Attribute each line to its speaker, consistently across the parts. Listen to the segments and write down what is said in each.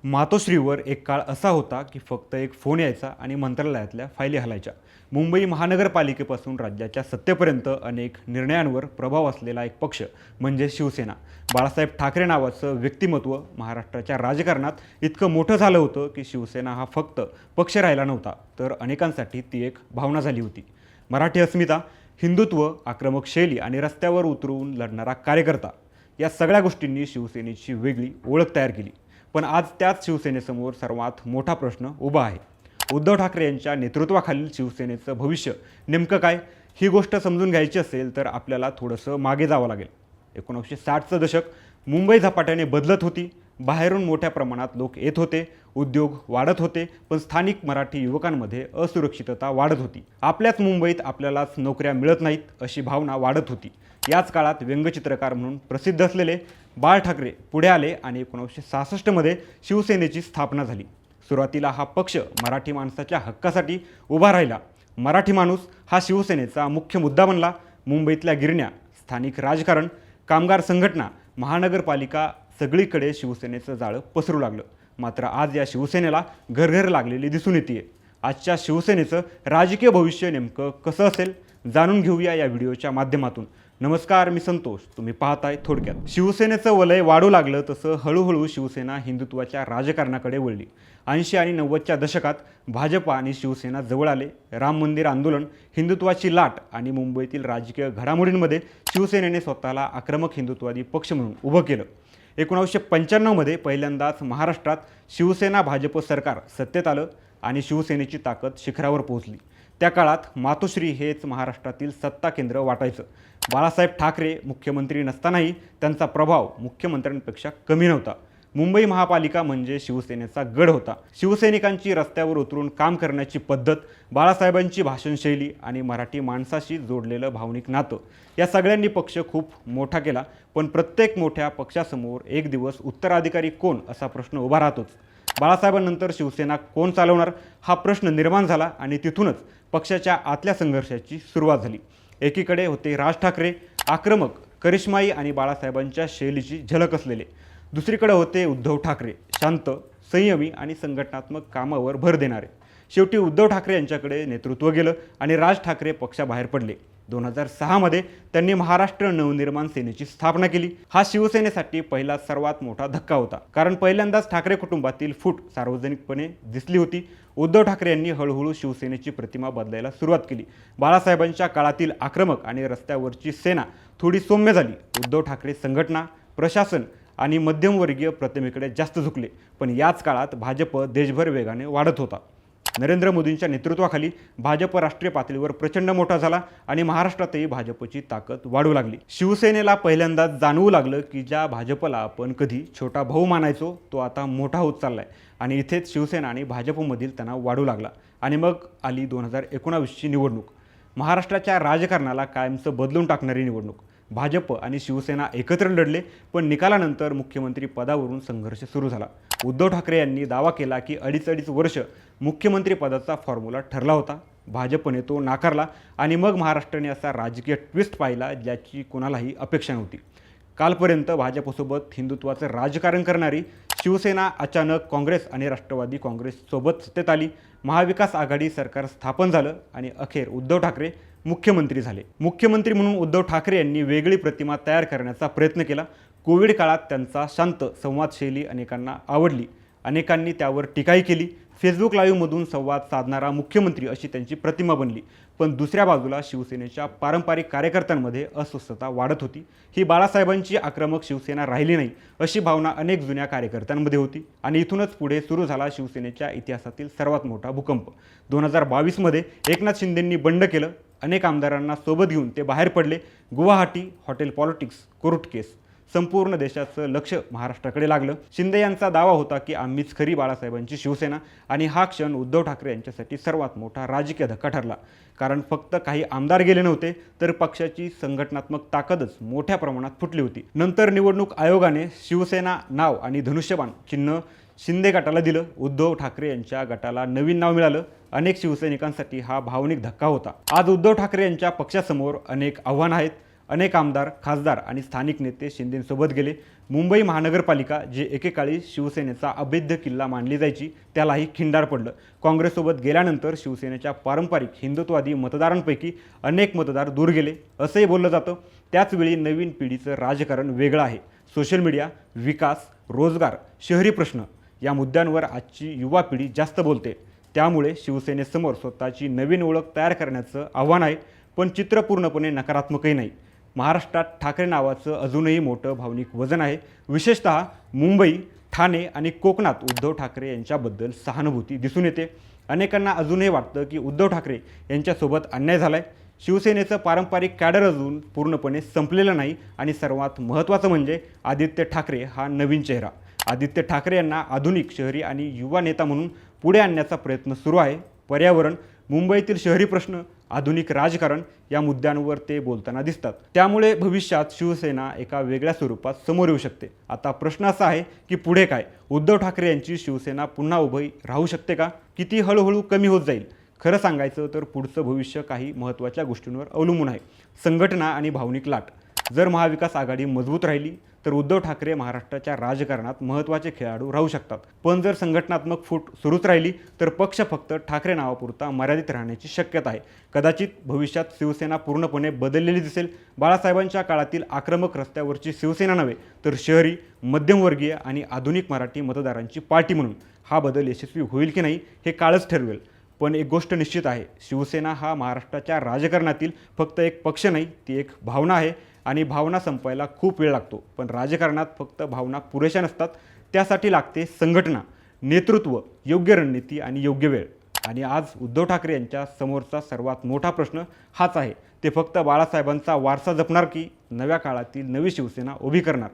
Speaker 1: मातोश्रीवर एक काळ असा होता की फक्त एक फोन यायचा आणि मंत्रालयातल्या फायली हलायच्या. मुंबई महानगरपालिकेपासून राज्याच्या सत्तेपर्यंत अनेक निर्णयांवर प्रभाव असलेला एक पक्ष म्हणजे शिवसेना. बाळासाहेब ठाकरे नावाचं व्यक्तिमत्व महाराष्ट्राच्या राजकारणात इतकं मोठं झालं होतं की शिवसेना हा फक्त पक्ष राहिला नव्हता, तर अनेकांसाठी ती एक भावना झाली होती. मराठी अस्मिता, हिंदुत्व, आक्रमक शैली आणि रस्त्यावर उतरून लढणारा कार्यकर्ता, या सगळ्या गोष्टींनी शिवसेनेची वेगळी ओळख तयार केली. पण आज त्याच शिवसेनेसमोर सर्वात मोठा प्रश्न उभा आहे. उद्धव ठाकरे यांच्या नेतृत्वाखालील शिवसेनेचं भविष्य नेमकं काय? ही गोष्ट समजून घ्यायची असेल तर आपल्याला थोडंसं मागे जावं लागेल. 1960चं दशक. मुंबई झपाट्याने बदलत होती. बाहेरून मोठ्या प्रमाणात लोक येत होते, उद्योग वाढत होते, पण स्थानिक मराठी युवकांमध्ये असुरक्षितता वाढत होती. आपल्याच मुंबईत आपल्यालाच नोकऱ्या मिळत नाहीत अशी भावना वाढत होती. याच काळात व्यंगचित्रकार म्हणून प्रसिद्ध असलेले बाळ ठाकरे पुढे आले आणि 1966मध्ये शिवसेनेची स्थापना झाली. सुरुवातीला हा पक्ष मराठी माणसाच्या हक्कासाठी उभा राहिला. मराठी माणूस हा शिवसेनेचा मुख्य मुद्दा बनला. मुंबईतल्या गिरण्या, स्थानिक राजकारण, कामगार संघटना, महानगरपालिका सगळीकडे शिवसेनेचं जाळं पसरू लागलं. मात्र आज या शिवसेनेला घरघर लागलेली दिसून येते. आजच्या शिवसेनेचं राजकीय भविष्य नेमकं कसं असेल जाणून घेऊया या व्हिडिओच्या माध्यमातून. नमस्कार, मी संतोष. तुम्ही पाहताय थोडक्यात. शिवसेनेचं वलय वाढू लागलं तसं हळूहळू शिवसेना हिंदुत्वाच्या राजकारणाकडे वळली. 80 आणि 90च्या दशकात भाजप आणि शिवसेना जवळ आले. राम मंदिर आंदोलन, हिंदुत्वाची लाट आणि मुंबईतील राजकीय घडामोडींमध्ये शिवसेनेने स्वतःला आक्रमक हिंदुत्ववादी पक्ष म्हणून उभं केलं. 1995मध्ये पहिल्यांदाच महाराष्ट्रात शिवसेना भाजप सरकार सत्तेत आलं आणि शिवसेनेची ताकद शिखरावर पोहोचली. त्या काळात मातोश्री हेच महाराष्ट्रातील सत्ता केंद्र वाटायचं. बाळासाहेब ठाकरे मुख्यमंत्री नसतानाही त्यांचा प्रभाव मुख्यमंत्र्यांपेक्षा कमी नव्हता. मुंबई महापालिका म्हणजे शिवसेनेचा गड होता. शिवसैनिकांची रस्त्यावर उतरून काम करण्याची पद्धत, बाळासाहेबांची भाषणशैली आणि मराठी माणसाशी जोडलेलं भावनिक नातं, या सगळ्यांनी पक्ष खूप मोठा केला. पण प्रत्येक मोठ्या पक्षासमोर एक दिवस उत्तराधिकारी कोण असा प्रश्न उभा राहतोच. बाळासाहेबांनंतर शिवसेना कोण चालवणार हा प्रश्न निर्माण झाला आणि तिथूनच पक्षाच्या आतल्या संघर्षाची सुरुवात झाली. एकीकडे होते राज ठाकरे, आक्रमक, करिश्माई आणि बाळासाहेबांच्या शैलीची झलक असलेले. दुसरीकडे होते उद्धव ठाकरे, शांत, संयमी आणि संघटनात्मक कामावर भर देणारे. शेवटी उद्धव ठाकरे यांच्याकडे नेतृत्व गेलं आणि राज ठाकरे पक्षाबाहेर पडले. 2006मध्ये त्यांनी महाराष्ट्र नवनिर्माण सेनेची स्थापना केली. हा शिवसेनेसाठी पहिला सर्वात मोठा धक्का होता, कारण पहिल्यांदाच ठाकरे कुटुंबातील फूट सार्वजनिकपणे दिसली होती. उद्धव ठाकरे यांनी हळूहळू शिवसेनेची प्रतिमा बदलायला सुरुवात केली. बाळासाहेबांच्या काळातील आक्रमक आणि रस्त्यावरची सेना थोडी सौम्य झाली. उद्धव ठाकरे संघटना, प्रशासन आणि मध्यमवर्गीय प्रतिमेकडे जास्त झुकले. पण याच काळात भाजप देशभर वेगाने वाढत होता. नरेंद्र मोदींच्या नेतृत्वाखाली भाजप राष्ट्रीय पातळीवर प्रचंड मोठा झाला आणि महाराष्ट्रातही भाजपची ताकद वाढू लागली. शिवसेनेला पहिल्यांदाच जाणवू लागलं की ज्या भाजपला आपण कधी छोटा भाऊ मानायचो तो आता मोठा होत चाललाय. आणि इथेच शिवसेना आणि भाजपमधील तणाव वाढू लागला. आणि मग आली 2019ची निवडणूक. महाराष्ट्राच्या राजकारणाला कायमचं बदलून टाकणारी निवडणूक. भाजप आणि शिवसेना एकत्र लढले, पण निकालानंतर मुख्यमंत्री पदावरून संघर्ष सुरू झाला. उद्धव ठाकरे यांनी दावा केला की अडीच वर्ष मुख्यमंत्री पदाचा फॉर्म्युला ठरला होता. भाजपने तो नाकारला आणि मग महाराष्ट्राने असा राजकीय ट्विस्ट पाहिला ज्याची कोणालाही अपेक्षा नव्हती. कालपर्यंत भाजपसोबत हिंदुत्वाचं राजकारण करणारी शिवसेना अचानक काँग्रेस आणि राष्ट्रवादी काँग्रेससोबत सत्तेत आली. महाविकास आघाडी सरकार स्थापन झालं आणि अखेर उद्धव ठाकरे मुख्यमंत्री झाले. मुख्यमंत्री म्हणून उद्धव ठाकरे यांनी वेगळी प्रतिमा तयार करण्याचा प्रयत्न केला. कोविड काळात त्यांचा शांत संवादशैली अनेकांना आवडली. अनेकांनी त्यावर टीकाही केली. फेसबुक लाईव्हमधून संवाद साधणारा मुख्यमंत्री अशी त्यांची प्रतिमा बनली. पण दुसऱ्या बाजूला शिवसेनेच्या पारंपरिक कार्यकर्त्यांमध्ये अस्वस्थता वाढत होती. ही बाळासाहेबांची आक्रमक शिवसेना राहिली नाही अशी भावना अनेक जुन्या कार्यकर्त्यांमध्ये होती. आणि इथूनच पुढे सुरू झाला शिवसेनेच्या इतिहासातील सर्वात मोठा भूकंप. 2022मध्ये एकनाथ शिंदेंनी बंड केलं. अनेक आमदारांना सोबत घेऊन ते बाहेर पडले. गुवाहाटी, हॉटेल पॉलिटिक्स, कोर्ट केस, संपूर्ण देशाचं लक्ष महाराष्ट्राकडे लागलं. शिंदे यांचा दावा होता की आम्हीच खरी बाळासाहेबांची शिवसेना. आणि हा क्षण उद्धव ठाकरे यांच्यासाठी सर्वात मोठा राजकीय धक्का ठरला. कारण फक्त काही आमदार गेले नव्हते, तर पक्षाची संघटनात्मक ताकदच मोठ्या प्रमाणात फुटली होती. नंतर निवडणूक आयोगाने शिवसेना नाव आणि धनुष्यबाण चिन्ह शिंदे गटाला दिलं. उद्धव ठाकरे यांच्या गटाला नवीन नाव मिळालं. अनेक शिवसैनिकांसाठी हा भावनिक धक्का होता. आज उद्धव ठाकरे यांच्या पक्षासमोर अनेक आव्हानं आहेत. अनेक आमदार, खासदार आणि स्थानिक नेते शिंदेंसोबत गेले. मुंबई महानगरपालिका जे एकेकाळी शिवसेनेचा अभेद्य किल्ला मानली जायची, त्यालाही खिंडार पडलं. काँग्रेससोबत गेल्यानंतर शिवसेनेच्या पारंपरिक हिंदुत्ववादी मतदारांपैकी अनेक मतदार दूर गेले असंही बोललं जातं. त्याचवेळी नवीन पिढीचं राजकारण वेगळं आहे. सोशल मीडिया, विकास, रोजगार, शहरी प्रश्न या मुद्द्यांवर आजची युवा पिढी जास्त बोलते. त्यामुळे शिवसेनेसमोर स्वतःची नवीन ओळख तयार करण्याचं आव्हान आहे. पण चित्र पूर्णपणे नकारात्मकही नाही. महाराष्ट्रात ठाकरे नावाचं अजूनही मोठं भावनिक वजन आहे. विशेषतः मुंबई, ठाणे आणि कोकणात उद्धव ठाकरे यांच्याबद्दल सहानुभूती दिसून येते. अनेकांना अजूनही वाटतं की उद्धव ठाकरे यांच्यासोबत अन्याय झाला आहे. शिवसेनेचं पारंपरिक कॅडर अजून पूर्णपणे संपलेलं नाही आणि सर्वात महत्त्वाचं म्हणजे आदित्य ठाकरे हा नवीन चेहरा. आदित्य ठाकरे यांना आधुनिक शहरी आणि युवा नेता म्हणून पुढे आणण्याचा प्रयत्न सुरू आहे. पर्यावरण, मुंबईतील शहरी प्रश्न, आधुनिक राजकारण या मुद्द्यांवर ते बोलताना दिसतात. त्यामुळे भविष्यात शिवसेना एका वेगळ्या स्वरूपात समोर येऊ शकते. आता प्रश्न असा आहे की पुढे काय? उद्धव ठाकरे यांची शिवसेना पुन्हा उभी राहू शकते का? किती हळूहळू कमी होत जाईल? खरं सांगायचं तर पुढचं भविष्य काही महत्त्वाच्या गोष्टींवर अवलंबून आहे. संघटना आणि भावनिक लाट. जर महाविकास आघाडी मजबूत राहिली तर उद्धव ठाकरे महाराष्ट्राच्या राजकारणात महत्त्वाचे खेळाडू राहू शकतात. पण जर संघटनात्मक फूट सुरूच राहिली तर पक्ष फक्त ठाकरे नावापुरता मर्यादित राहण्याची शक्यता आहे. कदाचित भविष्यात शिवसेना पूर्णपणे बदललेली दिसेल. बाळासाहेबांच्या काळातील आक्रमक रस्त्यावरची शिवसेना नव्हे तर शहरी, मध्यमवर्गीय आणि आधुनिक मराठी मतदारांची पार्टी म्हणून. हा बदल यशस्वी होईल की नाही हे काळच ठरवेल. पण एक गोष्ट निश्चित आहे, शिवसेना हा महाराष्ट्राच्या राजकारणातील फक्त एक पक्ष नाही, ती एक भावना आहे. आणि भावना संपायला खूप वेळ लागतो. पण राजकारणात फक्त भावना पुरेशा नसतात. त्यासाठी लागते संघटना, नेतृत्व, योग्य रणनीती आणि योग्य वेळ. आणि आज उद्धव ठाकरे यांच्या समोरचा सर्वात मोठा प्रश्न हाच आहे. ते फक्त बाळासाहेबांचा वारसा जपणार की नव्या काळातील नवी शिवसेना उभी करणार?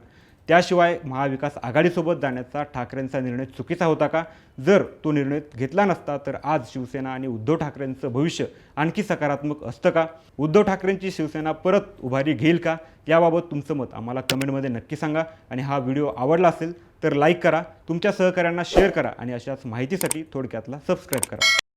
Speaker 1: त्याशिवाय महाविकास आघाडीसोबत जाण्याचा ठाकरेंचा निर्णय चुकीचा होता का? जर तो निर्णय घेतला नसता तर आज शिवसेना आणि उद्धव ठाकरेंचं भविष्य आणखी सकारात्मक असतं का? उद्धव ठाकरेंची शिवसेना परत उभारी घेईल का? याबाबत तुमचं मत आम्हाला कमेंटमध्ये नक्की सांगा. आणि हा व्हिडिओ आवडला असेल तर लाईक करा, तुमच्या सहकाऱ्यांना शेअर करा आणि अशाच माहितीसाठी थोडक्यातला सबस्क्राईब करा.